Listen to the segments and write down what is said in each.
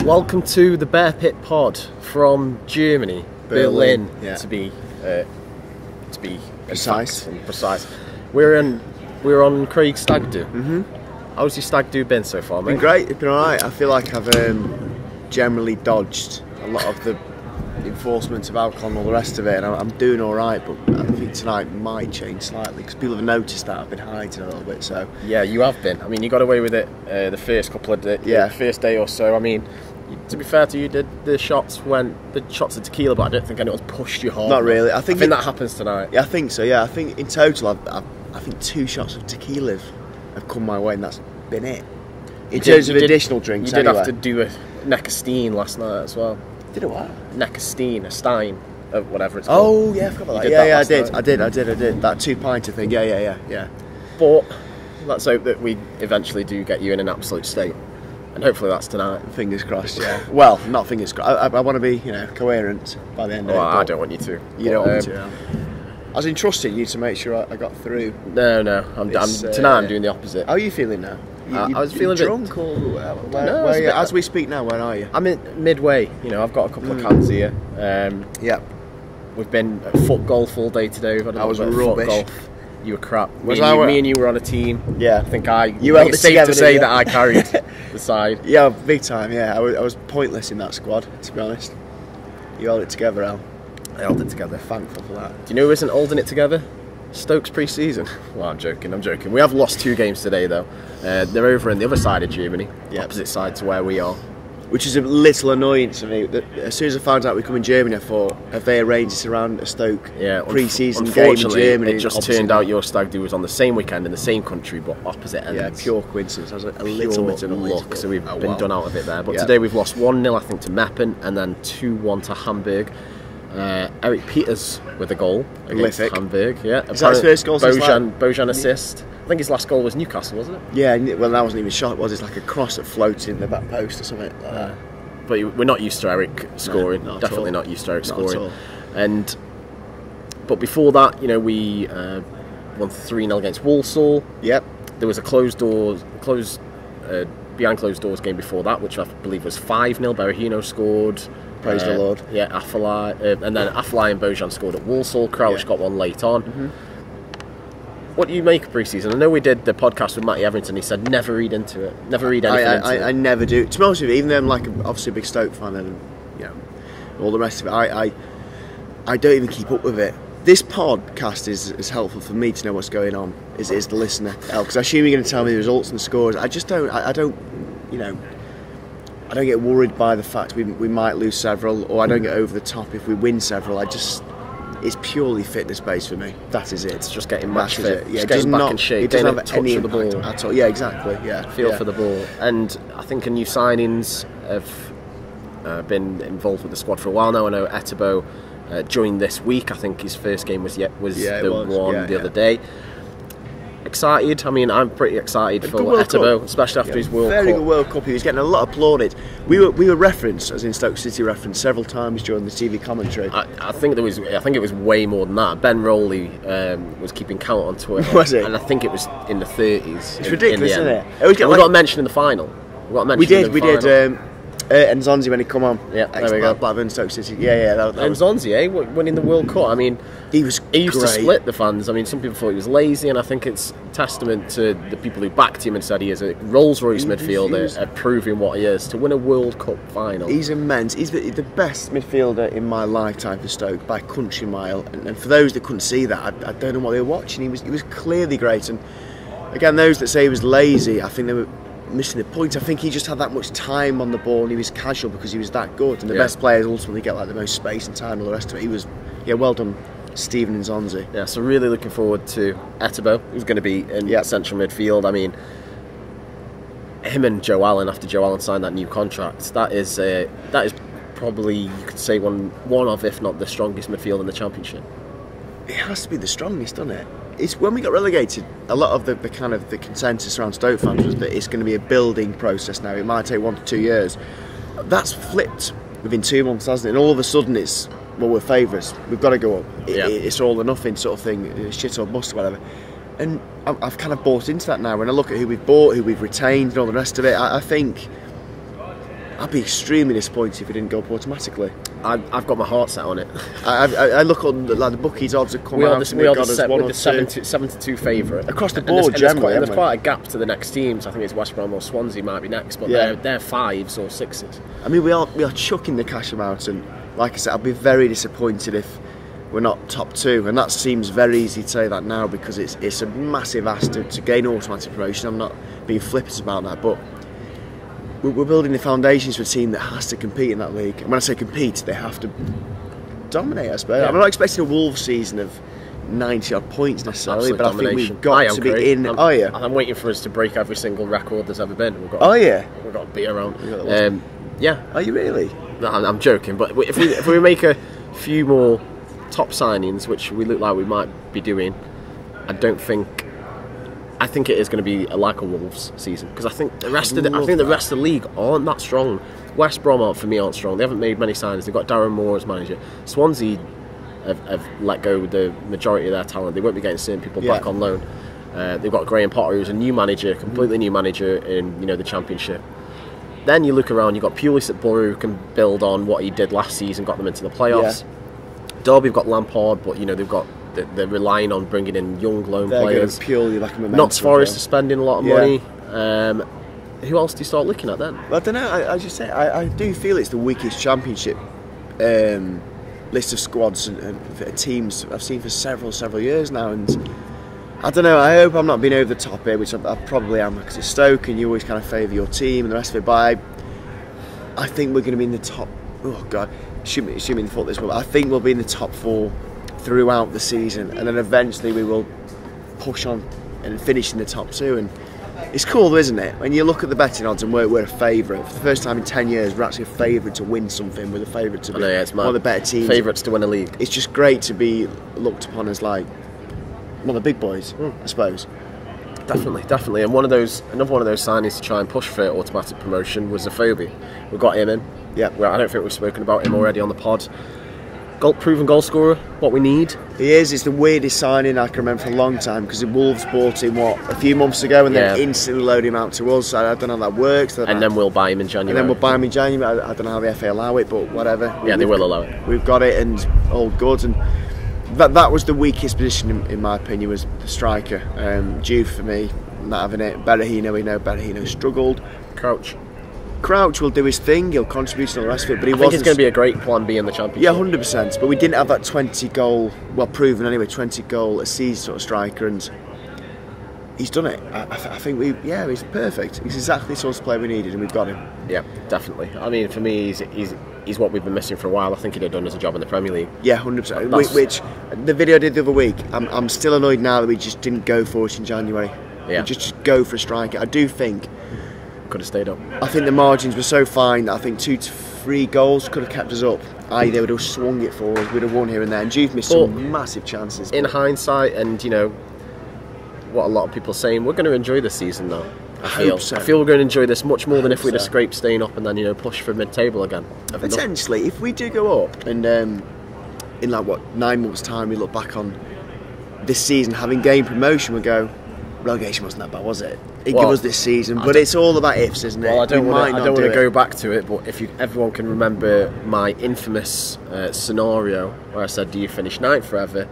Welcome to the Bear Pit Pod from Germany, Berlin, yeah. to be precise. We're on Craig's Stag Do. How's your Stag Do been so far, mate? Been great. It's been alright. I feel like I've generally dodged a lot of the enforcement of alcohol and all the rest of it, and I'm doing alright. But I think tonight might change slightly because people have noticed that I've been hiding a little bit. So yeah, you have been. I mean, you got away with it the first couple of first day or so. I mean, to be fair to you, the shots of tequila, but I don't think anyone's pushed you hard. Not really. I think that happens tonight. Yeah, I think so. Yeah, I think in total, I think 2 shots of tequila have come my way, and that's been it. In terms of additional drinks, you did have to do a neck of steam last night as well. Did a what? Neck of steam, a stein, whatever it's called. Oh yeah, I forgot about that. Yeah, I did. That 2-pinter thing. Yeah. But let's hope that we eventually do get you in an absolute state, and hopefully that's tonight. Fingers crossed. Yeah. Well, not fingers crossed. I want to be, coherent by the end of it. I don't want you to. You don't want me to. I was entrusting you to make sure I got through. No. Tonight I'm doing the opposite. How are you feeling now? I was feeling drunk, or as we speak now, where are you? I'm in midway. I've got a couple of cans here. Yeah. We've been at foot golf all day today. We've had a little bit of foot golf. You were crap. Me and you were on a team. Yeah. I think it's safe to say that I carried the side. Yeah, big time. Yeah, I was pointless in that squad, to be honest. You held it together, Al. I held it together. Thankful for that. Do you know who isn't holding it together? Stoke's pre-season. Well, I'm joking. We have lost 2 games today, though. They're over on the other side of Germany, opposite side to where we are. Which is a little annoying to me. As soon as I found out we come in Germany, I thought, have they arranged this around a Stoke pre-season game in Germany? It just turned out your Stag Do was on the same weekend in the same country, but opposite ends. Yeah, pure coincidence. I was a little bit of luck, so we've been done out of it there. But today we've lost 1-0, I think, to Meppen, and then 2-1 to Hamburg. Eric Peters with a goal against Hamburg. Yeah, is that his first goal since Bojan assist. I think his last goal was Newcastle, wasn't it? Yeah, well, that wasn't even a shot, was it? It's like a cross that floated in the back post or something like that. But we're not used to Eric scoring. No, definitely not used to Eric scoring. But before that, we won 3-0 against Walsall. Yep. There was a behind closed doors game before that, which I believe was 5-0. Berahino scored. Praise the Lord. Yeah, and then Afellay and Bojan scored at Walsall. Crouch got one late on. What do you make of pre-season? I know we did the podcast with Matty Everington. He said never read into it. Never read anything into it. I never do. To be honest with you, even though I'm obviously a big Stoke fan and all the rest of it, I don't even keep up with it. This podcast is helpful for me to know what's going on. Is the listener, because I assume you're going to tell me the results and the scores. I just don't. I don't get worried by the fact we might lose several, or I don't get over the top if we win several. It's purely fitness based for me. That is it. It's just getting match fit. Yeah, just getting back in shape. It doesn't have any touch of the ball at all. Yeah, exactly. Yeah, feel for the ball. And I think a new signings have been involved with the squad for a while now. I know Etebo joined this week. I think his first game was the other day. Excited. I mean, I'm pretty excited for Etebo, especially after his World Cup. Very good World Cup. He was getting a lot applauded. We were referenced, as in Stoke City referenced, several times during the TV commentary. I think it was way more than that. Ben Rowley was keeping count on Twitter. Was it? And I think it was in the 30s. It's ridiculous, isn't it? We got mentioned in the final. We did. And Zonzi when he come on. Yeah, there we go. Blackburn, Stoke City. Yeah. And Zonzi, winning the World Cup. I mean, he used to split the fans. I mean, some people thought he was lazy, and I think it's testament to the people who backed him and said he is a Rolls-Royce midfielder at proving what he is to win a World Cup final. He's immense. He's the best midfielder in my lifetime for Stoke by a country mile. And for those that couldn't see that, I don't know what they were watching. He was clearly great. And again, those that say he was lazy, I think they were missing the point. I think he just had that much time on the ball and he was casual because he was that good, and the best players ultimately get the most space and time and all the rest of it. He was well done, Stephen and Zonzi. Yeah, so really looking forward to Etebo, who's going to be in central midfield. I mean, him and Joe Allen, after Joe Allen signed that new contract, that is probably, you could say, one of, if not the strongest midfield in the Championship. It has to be the strongest, doesn't it? It's when we got relegated, a lot of the kind of the consensus around Stoke fans was that it's going to be a building process now. It might take 1 to 2 years. That's flipped within 2 months, hasn't it? And all of a sudden, it's well, we're favourites, we've got to go up. It's all or nothing sort of thing, it's shit or bust or whatever. And I've kind of bought into that now. When I look at who we've bought, who we've retained, and all the rest of it, I think I'd be extremely disappointed if we didn't go up automatically. I've got my heart set on it. I look on the bookies odds have come out. We are the 7-2 favourite across the board. Generally, there's quite a gap to the next teams. I think it's West Brom or Swansea might be next, but they're 5s or 6s. I mean, we are chucking the cash amount, and like I said, I'll be very disappointed if we're not top 2, and that seems very easy to say that now because it's a massive ask to gain automatic promotion. I'm not being flippant about that, but we're building the foundations for a team that has to compete in that league. And when I say compete, they have to dominate, I suppose. I'm not expecting a Wolves season of 90 odd points necessarily, but I think we've got to be in. I'm waiting for us to break every single record there's ever been. We've got to be around. Are you really? No, I'm joking, but if we make a few more top signings, which we look like we might be doing, I think it is going to be like a Wolves season, because I think the rest of the league aren't that strong. West Brom aren't strong. They haven't made many signings. They've got Darren Moore as manager. Swansea have let go with the majority of their talent. They won't be getting certain people back on loan. They've got Graham Potter, who's a new manager, completely new manager in the Championship. Then you look around, you've got Pulis at Borough, who can build on what he did last season, got them into the playoffs. Derby have got Lampard, but they're relying on bringing in young loan players. Purely like a momentum. Notts Forest are spending a lot of money. Who else do you start looking at then? Well, I don't know. I do feel it's the weakest Championship list of squads and teams I've seen for several years now, and I don't know. I hope I'm not being over the top here, which I probably am, because it's Stoke and you always kind of favour your team and the rest of it. But I think we're going to be in the top. Oh God, shoot me in the foot this one. I think we'll be in the top 4 throughout the season, and then eventually we will push on and finish in the top 2. And it's cool, isn't it? When you look at the betting odds and we're a favourite for the first time in 10 years, we're actually a favourite to win something. We're the favourite to be one of the better teams. Favourites to win a league. It's just great to be looked upon as like one of the big boys, I suppose. Definitely. And another one of those signings to try and push for automatic promotion was Zafobi. We got him in. Yeah. Well, I don't think we've spoken about him already on the pod. Proven goal scorer, what we need. He is. It's the weirdest signing I can remember for a long time, because the Wolves bought him a few months ago and then instantly loaded him out to us. I don't know how that works. Then we'll buy him in January. I don't know how the FA allow it, but whatever. Yeah, they will allow it. We've got it, and all good. And that was the weakest position in my opinion, was the striker. Juve for me, not having it. Berahino struggled. Crouch will do his thing, he'll contribute to the rest of it, but I think it's going to be a great plan B in the Championship. Yeah, 100%, but we didn't have that 20 goal a season sort of striker, and he's done it. I think he's perfect. He's exactly the sort of player we needed, and we've got him. Yeah, definitely. I mean, for me, he's what we've been missing for a while. I think he'd have done as a job in the Premier League. Yeah, 100%. Which the video I did the other week, I'm still annoyed now that we just didn't go for it in January. Yeah. Just go for a striker. I do think could have stayed up. I think the margins were so fine that I think 2 to 3 goals could have kept us up. They would have swung it for us. We'd have won here and there. And Juve missed some massive chances. In hindsight, and what a lot of people are saying, we're going to enjoy this season now. I feel we're going to enjoy this much more than if we'd have scraped staying up and then push for mid-table again. Potentially, if we do go up and in 9 months' time we look back on this season having gained promotion, we go, relegation wasn't that bad, was it? It gave us this season, but it's all about ifs, isn't it? Well, I don't want to go back to it, but if everyone can remember my infamous scenario where I said, do you finish 9th forever,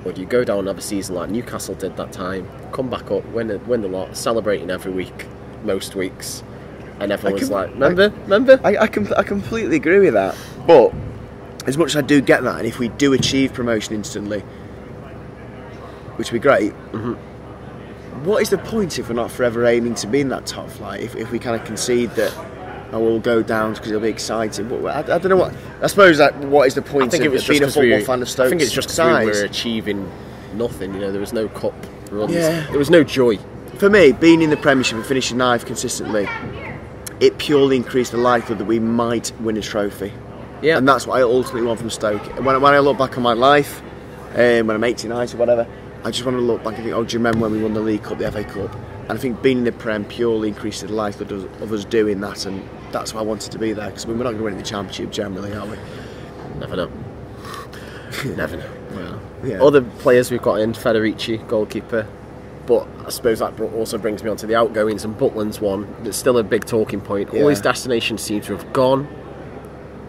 or do you go down another season like Newcastle did that time, come back up, win the lot, celebrating every week, most weeks, and everyone was like, remember? I completely agree with that, but as much as I do get that, and if we do achieve promotion instantly, which would be great, what is the point if we're not forever aiming to be in that top flight? If we kind of concede that we'll go down because it'll be exciting, but I don't know what. I suppose what is the point of being a football fan of Stoke? I think it's just because we were achieving nothing. There was no cup runs. Yeah. There was no joy. For me, being in the Premiership and finishing 9th consistently, it purely increased the likelihood that we might win a trophy. Yeah, and that's what I ultimately want from Stoke. When I look back on my life, when I'm 89 or whatever, I just want to look back and think, do you remember when we won the League Cup, the FA Cup? And I think being in the Prem purely increased the likelihood of us doing that, and that's why I wanted to be there, because we're not going to win in the Championship generally, are we? Never know. Never know. Well, yeah. Other players we've got in, Federici, goalkeeper. But I suppose that also brings me on to the outgoings, and Butland's one. That's still a big talking point. All his destinations seem to have gone.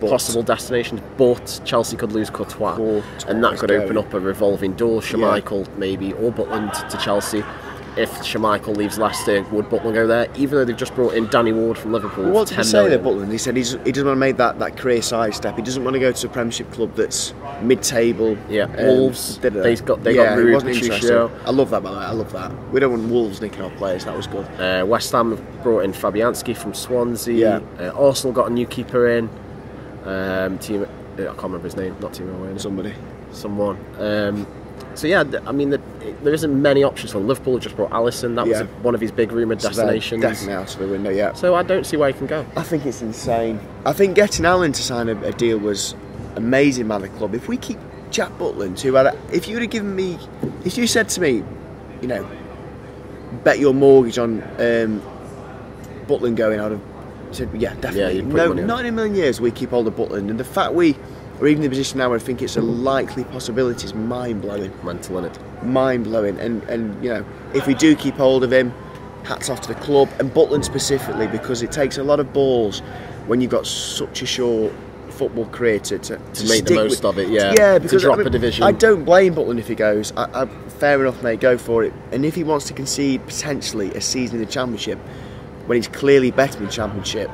Possible destinations, but Chelsea could lose Courtois, and that could open up a revolving door. Schmeichel maybe, or Butland to Chelsea. If Schmeichel leaves Leicester, would Butland go there? Even though they've just brought in Danny Ward from Liverpool. Well, what did he say there, Butland? He said he doesn't want to make that career side step. He doesn't want to go to a Premiership club that's mid-table. Yeah, Wolves. They got Rui Patricio. I love that, by the way. I love that. We don't want Wolves nicking our players. That was good. West Ham have brought in Fabianski from Swansea. Arsenal got a new keeper in. I can't remember his name. Not Timo Werner. Someone. So yeah, I mean, there isn't many options for him. Liverpool just brought Alisson. That was one of his big rumoured destinations. Definitely out of the window, yeah. So I don't see where he can go. I think it's insane. I think getting Allen to sign a deal was amazing by the club. If we keep Jack Butland, if you would have given me, if you said to me, you know, bet your mortgage on Butland going, I'd have said, yeah, definitely. No, not in a million years we keep hold of Butland. And the fact we are even in the position now where I think it's a likely possibility is mind-blowing. Mental, innit? Mind-blowing. And you know, if we do keep hold of him, hats off to the club, and Butland specifically, because it takes a lot of balls when you've got such a short football career to make the most of it, because to drop a division. I don't blame Butland if he goes. Fair enough, mate, go for it. And if he wants to concede potentially a season in the Championship, when he's clearly better in the Championship,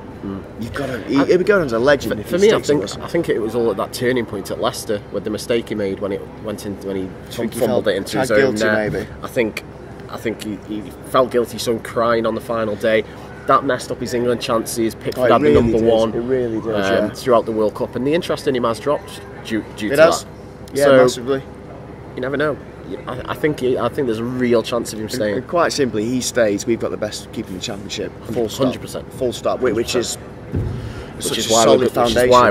you've got to. He'll be going as a legend. For me, I think it was all at that turning point at Leicester with the mistake he made when he fumbled it into his own net. Maybe. I think he felt guilty, so crying on the final day. That messed up his England chances. Pickford had the number one. It really does. Throughout the World Cup, and the interest in him has dropped due to that. Yeah, so, massively. You never know. I think there's a real chance of him staying. And quite simply, he stays. We've got the best keeper in the Championship. Full stop. 100%. Full stop. Which is why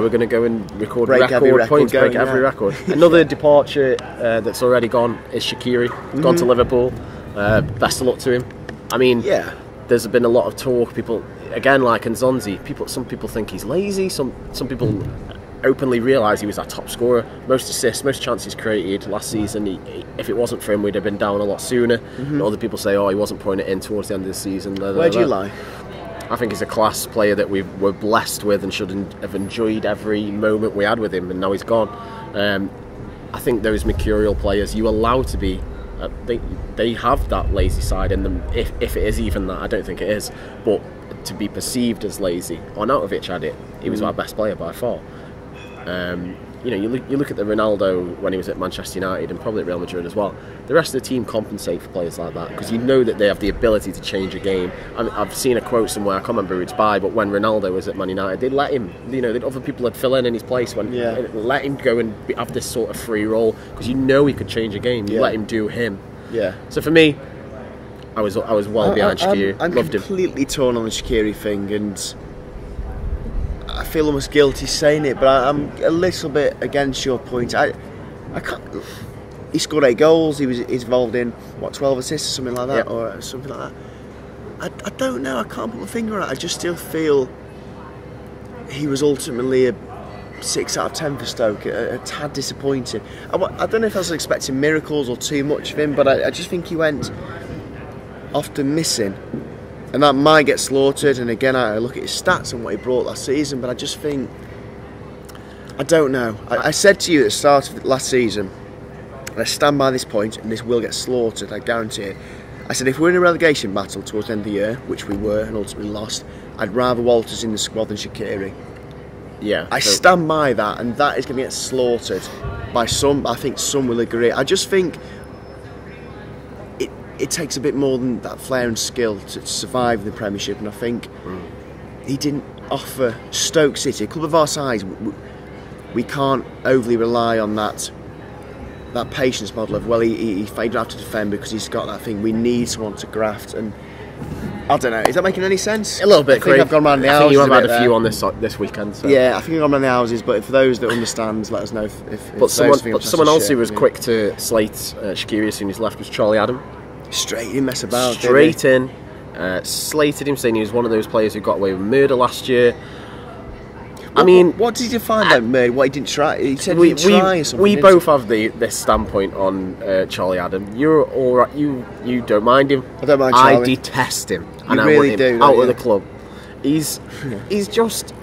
we're going to go and record record points, break every record. Another departure that's already gone is Shaqiri. Gone to Liverpool. Best of luck to him. I mean, there's been a lot of talk. People again, like Nzonzi. Some people think he's lazy. Some people openly realise he was our top scorer, most assists, most chances created last season. If it wasn't for him, we'd have been down a lot sooner. And other people say, he wasn't putting it in towards the end of the season. Where do you lie? I think he's a class player that we were blessed with and should have enjoyed every moment we had with him, and now he's gone. I think those mercurial players, you allow to be, they have that lazy side in them, if it is even that. I don't think it is, but to be perceived as lazy, Arnautovic had it. He was our best player by far. You look at the Ronaldo when he was at Manchester United and probably at Real Madrid as well. The rest of the team compensate for players like that because you know that they have the ability to change a game. I've seen a quote somewhere, I can't remember who it's by, but when Ronaldo was at Man United, they'd let him. Other people would fill in his place let him go and have this sort of free role because you know he could change a game. You let him do him. Yeah. So for me, I was well behind Shaqiri. I'm loved completely torn on the Shaqiri thing, and I feel almost guilty saying it, but I'm a little bit against your point. I can't. He scored 8 goals. He's involved in 12 assists or something like that, or something like that. I don't know. I can't put my finger on it. I just still feel he was ultimately a 6 out of 10 for Stoke. A tad disappointing. I don't know if I was expecting miracles or too much of him, but I just think he went often missing. And that might get slaughtered, and again I look at his stats and what he brought last season, but I just think, I don't know. I said to you at the start of last season, and I stand by this point, and this will get slaughtered, I guarantee it. I said if we're in a relegation battle towards the end of the year, which we were and ultimately lost, I'd rather Walters in the squad than Shaqiri. Yeah. I stand by that, and that is going to get slaughtered by some. I think some will agree. I just think it takes a bit more than that flair and skill to survive in the Premiership, and I think he didn't offer Stoke City, a club of our size. We can't overly rely on that patience model of he don't have to defend because he's got that thing. We need someone to graft, and I don't know. Is that making any sense? A little bit. I think I've gone around the houses. I think you have had a few on this weekend. So. Yeah, I think I've gone around the houses. But for those that understand, let us know if someone else who was quick to slate Shaqiri as soon as he left was Charlie Adam. Straight in, mess about. Straight in, slated him, saying he was one of those players who got away with murder last year. I mean, what did you find out, mate? What he didn't try? He said he didn't try or something. We both have this standpoint on Charlie Adam. You're all right. You don't mind him. I don't mind Charlie. I detest him, and I really want him out of the club. He's just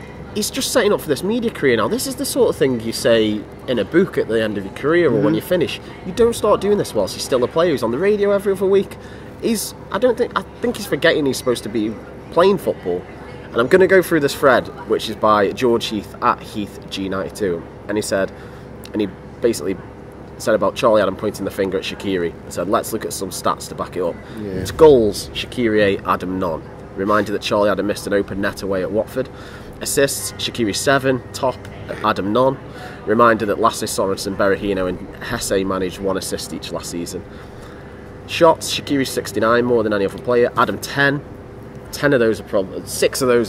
setting up for this media career now. This is the sort of thing you say in a book at the end of your career or when you finish. You don't start doing this whilst you're still a player who's on the radio every other week. I think he's forgetting he's supposed to be playing football. And I'm going to go through this thread, which is by George Heath at HeathG92, and he basically said about Charlie Adam pointing the finger at Shaqiri and said, let's look at some stats to back it up. Yeah. It's goals, Shaqiri 8, Adam none. Reminder that Charlie Adam missed an open net away at Watford. Assists, Shaqiri 7, top, Adam none. Reminder that Lasse Sorensen, Berahino and Hesse managed 1 assist each last season. Shots, Shaqiri 69, more than any other player. Adam 10. 6 of those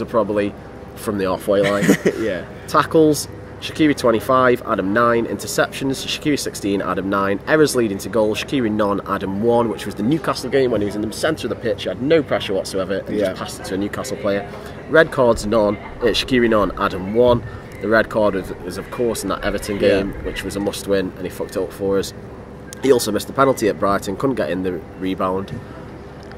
are probably from the halfway line. Yeah. Tackles, Shaqiri 25, Adam 9. Interceptions, Shaqiri 16, Adam 9. Errors leading to goals, Shaqiri none, Adam 1, which was the Newcastle game when he was in the centre of the pitch, had no pressure whatsoever, and just passed it to a Newcastle player. Red cards none, Shaqiri none, Adam 1. The red card was of course in that Everton game, which was a must win, and he fucked it up for us. He also missed the penalty at Brighton, couldn't get in the rebound.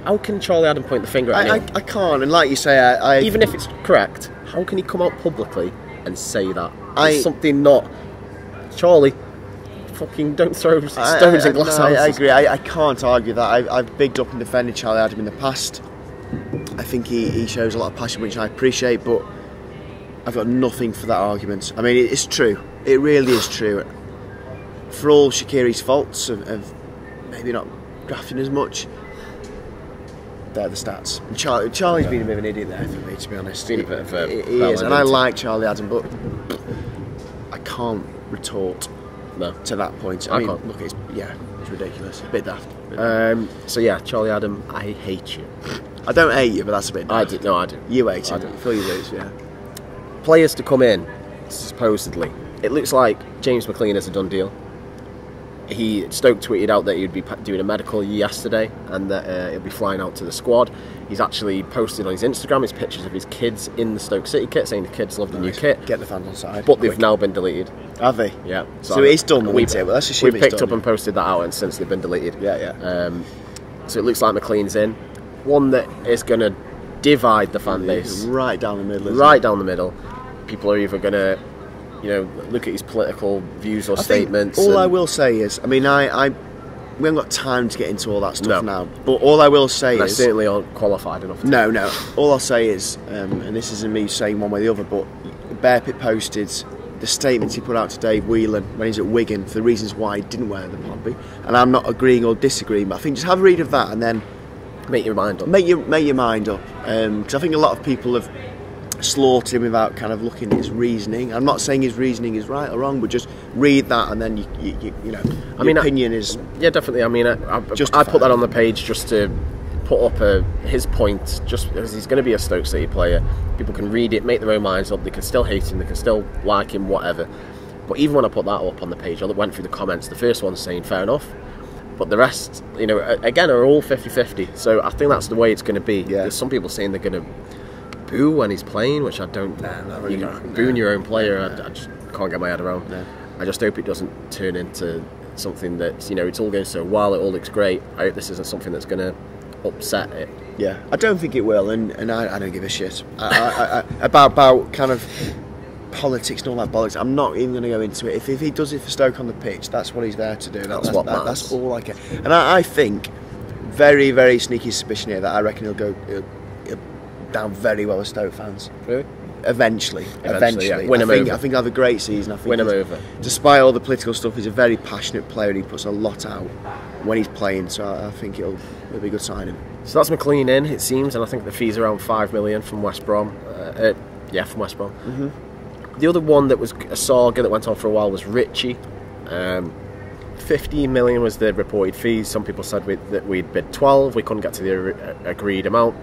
How can Charlie Adam point the finger at anyone? I can't, and like you say, even if it's correct, how can he come out publicly and say that? It's something not... Charlie, fucking don't throw stones in glass houses. I agree, I can't argue that. I've bigged up and defended Charlie Adam in the past. I think he shows a lot of passion, which I appreciate, but I've got nothing for that argument. I mean, it's true. It really is true. For all Shaqiri's faults of maybe not drafting as much, they're the stats. And Charlie's been a bit of an idiot there for me, to be honest. Been a bit of a he is, and I like Charlie Adam, but I can't retort to that point. I mean, can't. Look, it's ridiculous. A bit daft. So yeah, Charlie Adam, I hate you. I don't hate you, but that's a bit daft. I do. You hate him. I feel you lose, yeah. Players to come in, supposedly. It looks like James McLean is a done deal. Stoke tweeted out that he'd be doing a medical yesterday and that he'll be flying out to the squad. He's actually posted on his Instagram his pictures of his kids in the Stoke City kit, saying the kids love the new kit. Get the fans on side. But they've now been deleted. Have they? Yeah. So it's done. We've picked up and posted that out, and since they've been deleted. Yeah. So it looks like McLean's in. One that is going to divide the fan base. Right down the middle. Right down the middle. People are either going to, look at his political views or statements. All I will say is, I mean, we haven't got time to get into all that stuff now. But all I will say is, certainly aren't qualified enough. No. All I'll say is, and this isn't me saying one way or the other, but Bear Pit posted the statements he put out to Dave Whelan when he's at Wigan for the reasons why he didn't wear the poppy. And I'm not agreeing or disagreeing, but I think just have a read of that and then make your mind up. Make your mind up, because I think a lot of people have slaughtered him without kind of looking at his reasoning. I'm not saying his reasoning is right or wrong, but just read that and then your opinion is definitely. I mean, I put that on the page just to put up his point, just because he's going to be a Stoke City player. People can read it, make their own minds up. They can still hate him, they can still like him, whatever. But even when I put that up on the page, I went through the comments. The first one saying fair enough, but the rest, again, are all 50-50. So I think that's the way it's going to be. Yeah. There's some people saying they're going to boo when he's playing, which I don't. Booing your own player, I just can't get my head around. No. I just hope it doesn't turn into something that's, it's all going so well, it all looks great. I hope this isn't something that's going to upset it. Yeah, I don't think it will, and I don't give a shit about kind of politics and all that bollocks. I'm not even going to go into it. If he does it for Stoke on the pitch, that's what he's there to do. That's all I care. And I think, very, very sneaky suspicion here, that I reckon he'll down very well with Stoke fans. Really? Eventually. Yeah. Win him over. I think he'll have a great season. I think win him over. Despite all the political stuff, he's a very passionate player and he puts a lot out when he's playing, so I think it'll be a good signing. So that's McLean in, it seems, and I think the fee's around 5 million from West Brom. From West Brom. Mm-hmm. The other one that was a saga that went on for a while was Ritchie. 15 million was the reported fees. Some people said that we'd bid 12. We couldn't get to the agreed amount.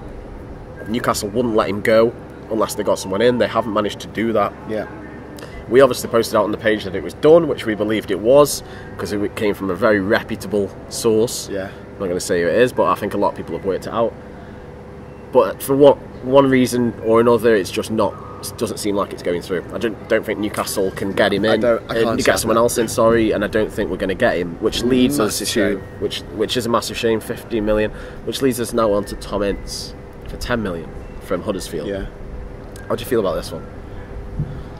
Newcastle wouldn't let him go unless they got someone in. They haven't managed to do that. Yeah. We obviously posted out on the page that it was done, which we believed it was, because it came from a very reputable source. Yeah. I'm not going to say who it is, but I think a lot of people have worked it out. But for one reason or another, it's just not doesn't seem like it's going through. I don't think Newcastle can get him in. I can't get someone else in, sorry, and I don't think we're going to get him, which leads us to, which is a massive shame, 50 million, which leads us now on to Tom Ince for 10 million from Huddersfield. Yeah. How do you feel about this one?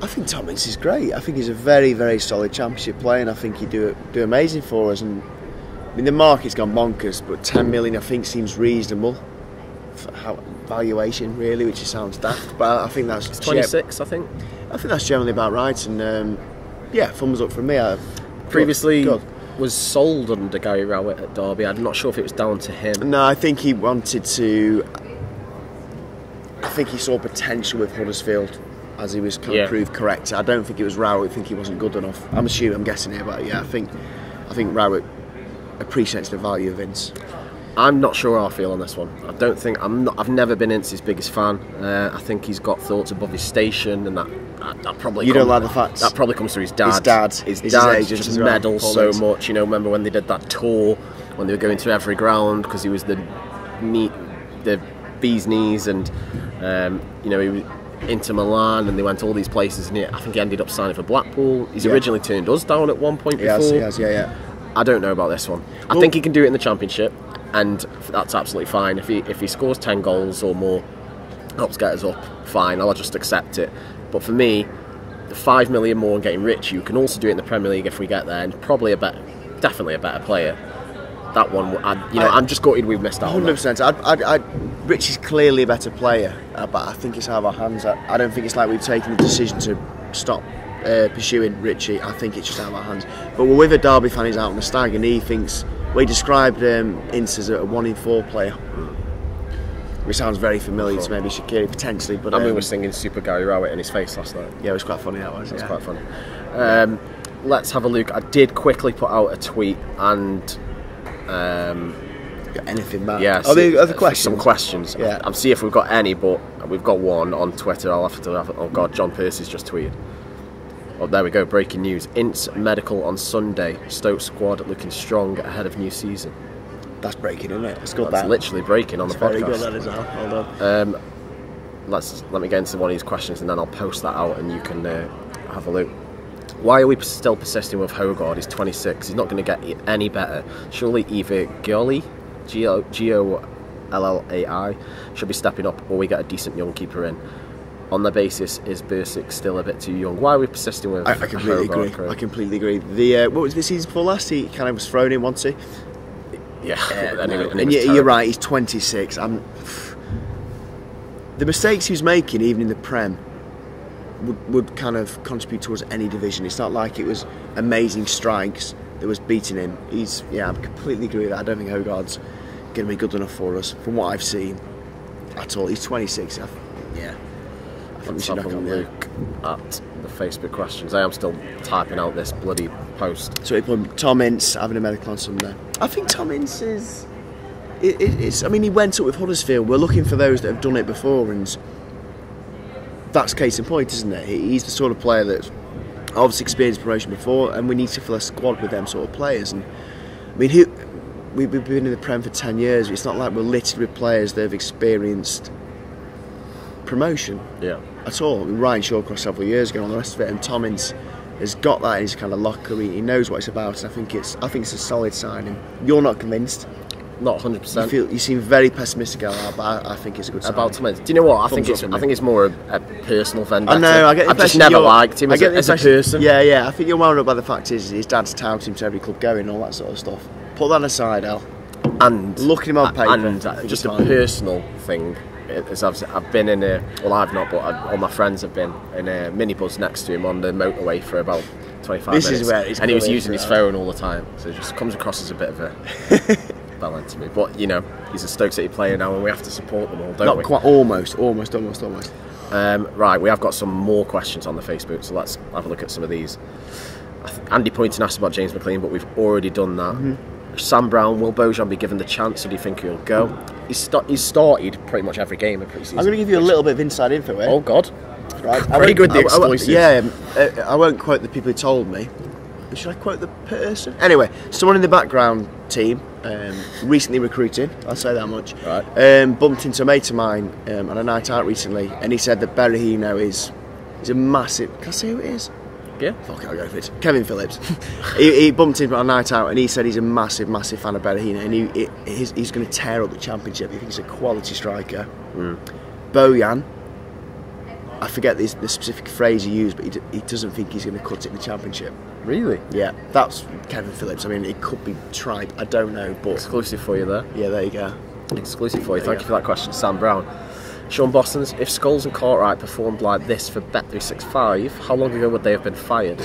I think Tom Ince is great. I think he's a very, very solid Championship player, and I think he'd do amazing for us. And I mean, the market's gone bonkers, but 10 million I think seems reasonable for valuation, really, which sounds daft. But I think that's 26. I think that's generally about right. And thumbs up from me. Previously was sold under Gary Rowett at Derby. I'm not sure if it was down to him. No, I think he wanted to. I think he saw potential with Huddersfield as he was kind of proved correct. I don't think it was Rowett. I think he wasn't good enough. I'm guessing here, but I think Rowett appreciates the value of Ince. I'm not sure how I feel on this one. I've never been Ince's biggest fan. I think he's got thoughts above his station, and that probably. You don't like the fact that probably comes through his dad. His dad just meddles so much. You know, remember when they did that tour when they were going to every ground because he was the bee's knees, and he was into Milan, and they went to all these places, and I think he ended up signing for Blackpool. He's originally turned us down at one point before. He has, yeah. I don't know about this one. I think he can do it in the Championship, and that's absolutely fine. If he scores 10 goals or more, helps get us up, fine, I'll just accept it. But for me, the 5 million more and getting rich, you can also do it in the Premier League if we get there, and probably definitely a better player. That one, I'm just gutted we've missed out. 100%. Rich is clearly a better player, but I think it's out of our hands. I don't think it's like we've taken the decision to stop pursuing Richie. I think it's just out of our hands. But we're with a Derby fan who's out on the Stag, and he thinks, he described Ince as a 1 in 4 player, which sounds very familiar to maybe Shaqiri potentially. But we were singing Super Gary Rowett in his face last night. Yeah, it was quite funny. That was. It was quite funny. Let's have a look. I did quickly put out a tweet and. Got anything, Matt? Yeah. Are there other questions? Some questions. Yeah. I'll see if we've got any, but we've got one on Twitter. I'll have to have. Oh God, John Percy's just tweeted. Oh, there we go. Breaking news: Ince medical on Sunday. Stoke squad looking strong ahead of new season. That's breaking, isn't it? It's good. That's literally breaking on the podcast. Very good. That is well. Well done. Let me get into one of these questions, and then I'll post that out, and you can have a look. Why are we still persisting with Hogard? He's 26. He's not going to get any better. Surely either Golley, Gollai, should be stepping up, or we get a decent young keeper in. On the basis, is Bursic still a bit too young? Why are we persisting with I completely Hogard? Agree. I completely agree. The what was the season before last? He kind of was thrown in, wasn't he? Yeah. And you're right. He's 26. The mistakes he was making, even in the Prem, would kind of contribute towards any division. It's not like it was amazing strikes that was beating him. I completely agree with that. I don't think Hogard's going to be good enough for us from what I've seen at all. He's 26. I think we should have a look at the Facebook questions. I am still typing out this bloody post. So we put Tom Ince having a medical on Sunday. I think Tom Ince is. I mean, he went up with Huddersfield. We're looking for those that have done it before, and that's case in point, isn't it? He's the sort of player that's obviously experienced promotion before, and we need to fill a squad with them sort of players. And I mean, we've been in the Prem for 10 years. It's not like we're littered with players that have experienced promotion at all. I mean, Ryan Shawcross several years ago and all the rest of it, and Tom Ince has got that in his kind of locker. He knows what it's about, and I think it's a solid signing. You're not convinced? Not 100%. You seem very pessimistic about, but I think it's a good sign. About Tom Ince. Do you know what? I think it's more a personal vendetta. I know. I've just never liked him as a person. Yeah. I think you're wound up by the fact is his dad's touted him to every club going and all that sort of stuff. Put that aside, Al. And look at him on paper. And just a personal thing. I've been in I've not, but all my friends have been in a minibus next to him on the motorway for about 25 minutes. This is where he's, and he was using his phone all the time, so it just comes across as a bit of a bellend to me. But he's a Stoke City player now, and we have to support them all, don't we? Quite almost. Right, we have got some more questions on the Facebook, so let's have a look at some of these. Andy Poynton asked about James McLean, but we've already done that. Mm-hmm. Sam Brown, will Bojan be given the chance, or do you think he'll go? He's started pretty much every game in pre-season. I'm going to give you a little bit of inside info here. Oh God. Right, very good, the exclusive. I won't quote the people who told me. Should I quote the person? Anyway, someone in the background team recently recruiting, I'll say that much. Right. Bumped into a mate of mine on a night out recently, and he said that Berahino is a massive. Can I say who it is? Yeah. Fuck it, I'll go for it. Kevin Phillips. he bumped into on a night out, and he said he's a massive fan of Berahino, and he's going to tear up the Championship. He thinks he's a quality striker. Bojan, I forget the specific phrase he used, but he doesn't think he's going to cut it in the Championship. Really? Yeah, that's Kevin Phillips. I mean, it could be tripe, I don't know, but... Exclusive for you there. Yeah, there you go. Exclusive for you. Thank you for that question, Sam Brown. Sean Bostons, if Scholes and Cartwright performed like this for Bet365, how long ago would they have been fired?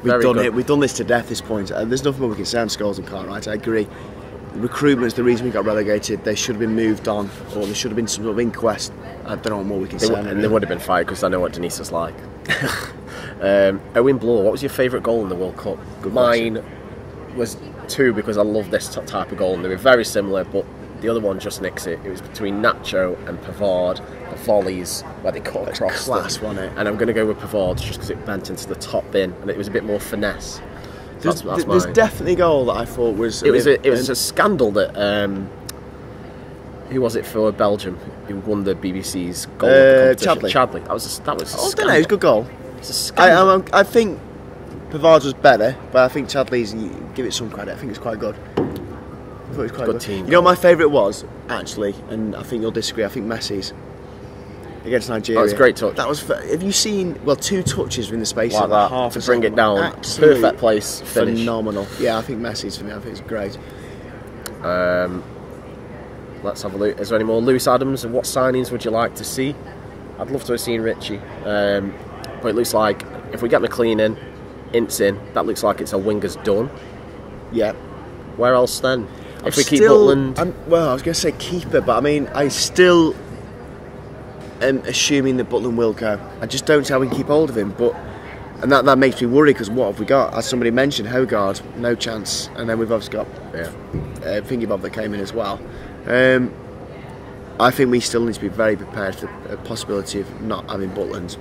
We've done it. We've done this to death at this point. There's nothing more we can say on Scholes and Cartwright. I agree. Recruitment's the reason we got relegated. They should have been moved on, or there should have been some sort of inquest. I don't know what more we can say. And they would have been fired because I know what Denise is like. Owen Bloor, what was your favourite goal in the World Cup? Mine was 2 because I love this type of goal, and they were very similar, but the other one just nicks it. It was between Nacho and Pavard, the volleys where they cut across. Class, wasn't it? And I'm going to go with Pavard just because it bent into the top bin and it was a bit more finesse. There's definitely a goal that I thought was... It was a scandal that... who was it for Belgium who won the BBC's goal competition? Chadley. That was a scandal. I don't know, it was a good goal. It's a scandal. I think Pavard's was better, but I think Chadley's, give it some credit, I think it's quite good. I thought it was quite good. Team. You know what my favourite was, actually, and I think you'll disagree, I think Messi's against Nigeria. Oh, it's a great touch. That was. Have you seen, 2 touches in the space like of that, half to bring it down. Absolute Perfect place, finish. Phenomenal. Yeah, I think Messi's for me, I think it's great. Let's have a look. Is there any more? Lewis Adams, and what signings would you like to see? I'd love to have seen Richie. But it looks like if we get McLean in, Ince in, that looks like it's a winger's done. Yeah. Where else then? If we keep Butland... I was going to say keeper, but I mean, I still am assuming that Butland will go. I just don't see how we can keep hold of him, and that makes me worry, because what have we got? As somebody mentioned, Hogard, no chance, and then we've obviously got Thingy Bob that came in as well. I think we still need to be very prepared for the possibility of not having Butland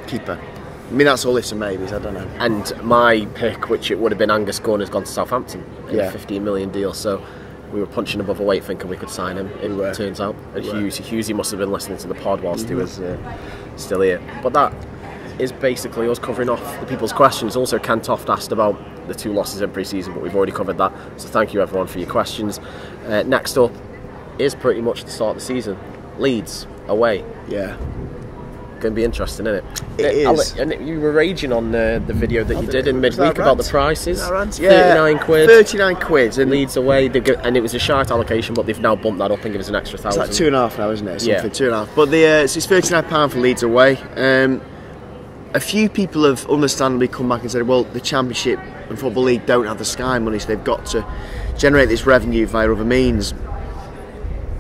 keeper. I mean, that's all ifs and maybes, I don't know. And my pick, which it would have been Angus Gunn, has gone to Southampton in a 15 million deal, so we were punching above our weight thinking we could sign him. It turns out. And Hughesy must have been listening to the pod whilst he was still here. But that is basically us covering off the people's questions. Also, Ken Toft asked about the 2 losses in pre-season, but we've already covered that. So thank you everyone for your questions. Next up is pretty much the start of the season. Leeds, away. Yeah. Going to be interesting, isn't it? It is. And you were raging on the video that you did in midweek about the prices. Yeah, 39 quid. 39 quid. And Leeds away, and it was a shite allocation, but they've now bumped that up and given us an extra £1,000. It's like 2.5 now, isn't it? Something, 2.5. But it's £39 for Leeds away. A few people have understandably come back and said, well, the Championship and Football League don't have the Sky money, so they've got to generate this revenue via other means.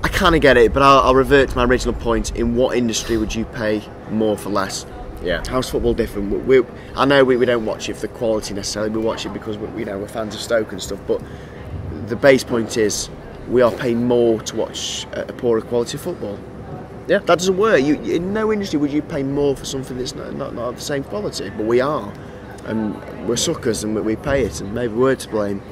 I kind of get it, but I'll revert to my original point. In what industry would you pay more for less? Yeah. How's football different? I know we don't watch it for the quality necessarily. We watch it because we're fans of Stoke and stuff. But the base point is we are paying more to watch a poorer quality of football. Yeah. That doesn't work. In no industry would you pay more for something that's not of the same quality. But we are, and we're suckers, and we pay it. And maybe we're to blame.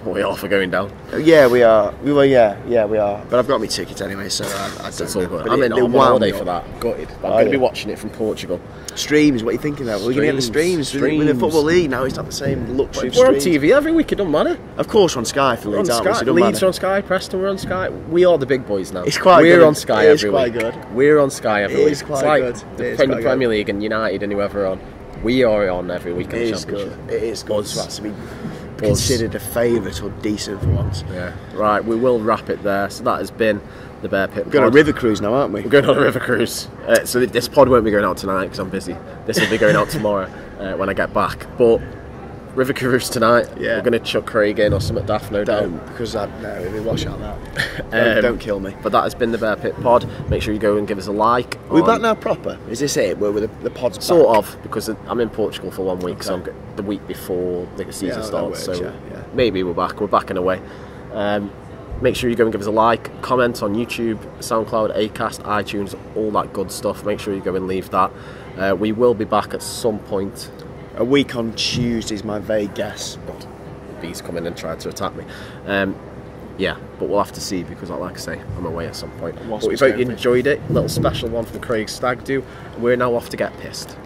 We are for going down. Yeah, we are. We are. But I've got my ticket anyway, so that's all good. I'm on holiday for that. Gutted. I'm going to be watching it from Portugal. Streams, what are you thinking of? We're going to get the streams. With the Football League now, it's not the same luxury of streams. We're on TV every week, it doesn't matter. Of course, we're on Sky for Leeds, aren't we? So Leeds are on Sky, Preston we're on Sky. We are the big boys now. It's quite good. We're on Sky every week. It's quite good. We're on Sky every week. It is quite good. The Premier League and United and whoever are on. We are on every week. It is good. It is good. So that's to be considered a favourite or decent for once. Yeah. Right, we will wrap it there. So that has been the Bear Pit pod. We're going on a river cruise now, aren't we? We're going on a river cruise. So this pod won't be going out tonight because I'm busy. This will be going out tomorrow when I get back. But river cruise tonight. Yeah. We're going to chuck Craig in or something daft, no doubt. Don't, because no, we'll wash out that. Don't kill me. But that has been the Bear Pit pod. Make sure you go and give us a like. We're back now proper. Is this it? Where the pod's back? Sort of, because I'm in Portugal for 1 week, so I'm the week before the season starts. Works, so maybe we're back. We're back in a way. Make sure you go and give us a like, comment on YouTube, SoundCloud, Acast, iTunes, all that good stuff. Make sure you go and leave that. We will be back at some point. A week on Tuesday is my vague guess. bees come in and try to attack me. Yeah, but we'll have to see, because like I say, I'm away at some point. But we hope you enjoyed it. Little special one from Craig Stag do. We're now off to get pissed.